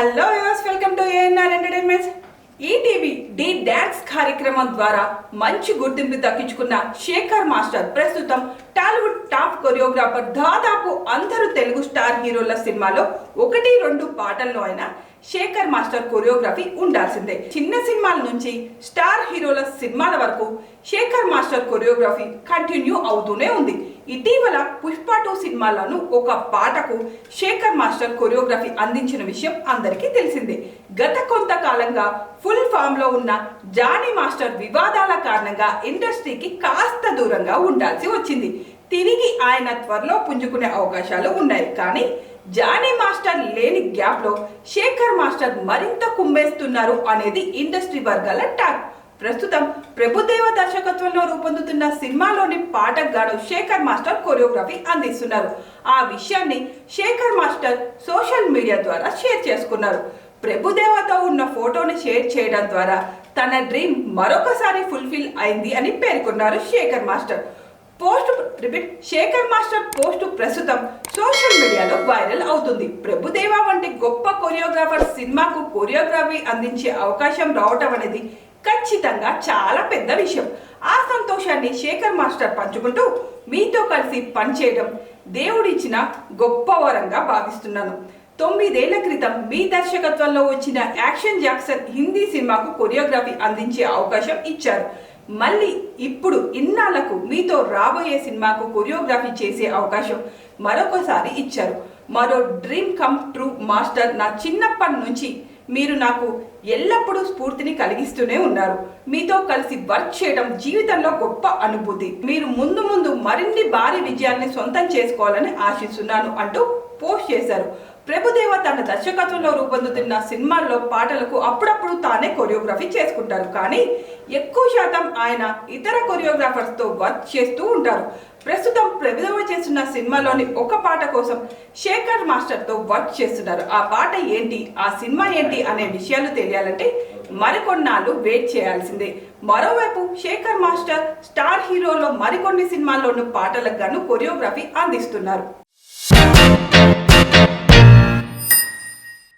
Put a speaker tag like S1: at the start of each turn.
S1: Hello viewers, welcome to ANR entertainments. ETV Dhee dance కార్యక్రమం ద్వారా మంచి గుర్తింపు దక్కించుకున్న శేఖర్ మాస్టర్ ప్రస్తుతం టాలీవుడ్ టాప్ కొరియోగ్రాఫర్. దాదాపు అందరూ తెలుగు స్టార్ హీరోల సినిమాలో 1-2 పాటల్లో అయినా శేఖర్ మాస్టర్ కొరియోగ్రఫీ ఉండాల్సిందే. చిన్న సినిమాల నుంచి స్టార్ హీరోల సినిమాల వరకు శేఖర్ మాస్టర్ కొరియోగ్రఫీ కంటిన్యూ అవుతూనే ఉంది. ఇటీవల పుష్ప 2 సినిమాలను ఒక పాటకు శేఖర్ మాస్టర్ కొరియోగ్రఫీ అందించిన విషయం అందరికీ తెలిసిందే. గత కొంతకాలంగా ఫుల్ ఫామ్ లో ఉన్న జానీ మాస్టర్ వివాదాల కారణంగా ఇండస్ట్రీకి కాస్త దూరంగా ఉండాల్సి వచ్చింది. తిరిగి ఆయన త్వరలో పుంజుకునే అవకాశాలు ఉన్నాయి. కానీ జానీ మాస్టర్ లేని గ్యాప్ లో శేఖర్ మాస్టర్ మరింత కుమ్మేస్తున్నారు అనేది ఇండస్ట్రీ వర్గాల టాక్. ప్రస్తుతం ప్రభుదేవ దర్శకత్వంలో రూపొందుతున్న సినిమాలోని పాటకు గాను శేఖర్ మాస్టర్ కొరియోగ్రఫీ అందిస్తున్నారు. ఆ విషయాన్ని శేఖర్ మాస్టర్ సోషల్ మీడియా ద్వారా షేర్ చేసుకున్నారు. ప్రభుదేవతో ఉన్న ఫోటోని షేర్ చేయడం ద్వారా తన డ్రీమ్ మరొకసారి ఫుల్ఫిల్ అయింది అని పేర్కొన్నారు Shekhar master. Shekhar master post ప్రస్తుతం సోషల్ మీడియాలో వైరల్ అవుతుంది. ప్రభుదేవ వంటి గొప్ప కొరియోగ్రాఫర్ సినిమాకు కొరియోగ్రఫీ అందించే అవకాశం రావటం అనేది ఖచ్చితంగా చాలా పెద్ద విషయం. ఆ సంతోషాన్ని శేఖర్ మాస్టర్ పంచుకుంటూ, మీతో కలిసి పనిచేయడం దేవుడిచ్చిన గొప్ప వరంగా భావిస్తున్నాను. 9 ఏళ్ల క్రితం మీ దర్శకత్వంలో వచ్చిన యాక్షన్ జాక్సన్ హిందీ సినిమాకు కొరియోగ్రఫీ అందించే అవకాశం ఇచ్చారు. మళ్ళీ ఇప్పుడు ఇన్నాళ్లకు మీతో రాబోయే సినిమాకు కొరియోగ్రఫీ చేసే అవకాశం మరొకసారి ఇచ్చారు. మరో డ్రీమ్ కమ్ ట్రూ మాస్టర్. నా చిన్నప్పటి నుంచి మీరు నాకు ఎల్లప్పుడూ స్ఫూర్తిని కలిగిస్తూనే ఉన్నారు. మీతో కలిసి వర్క్ చేయడం జీవితంలో గొప్ప అనుభూతి. మీరు ముందు మరిన్ని భారీ విజయాన్ని సొంతం చేసుకోవాలని ఆశిస్తున్నాను అంటూ పోస్ట్ చేశారు. ప్రభుదేవ తన దర్శకత్వంలో రూపొందుతున్న సినిమాల్లో పాటలకు అప్పుడప్పుడు తానే కొరియోగ్రఫీ చేసుకుంటారు. కానీ ఎక్కువ శాతం ఆయన ఇతర కొరియోగ్రాఫర్స్ తో వర్క్ చేస్తూ ఉంటారు. ప్రస్తుతం ప్రభుదేవ చేస్తున్న సినిమాలోని ఒక పాట కోసం శేఖర్ మాస్టర్ తో వర్క్ చేస్తున్నారు. ఆ పాట ఏంటి, ఆ సినిమా ఏంటి అనే విషయాలు తెలియాలంటే మరికొన్నాళ్ళు వెయిట్ చేయాల్సిందే. మరోవైపు శేఖర్ మాస్టర్ స్టార్ హీరోలో మరికొన్ని సినిమాల్లోని పాటలకు గాను కొరియోగ్రఫీ అందిస్తున్నారు.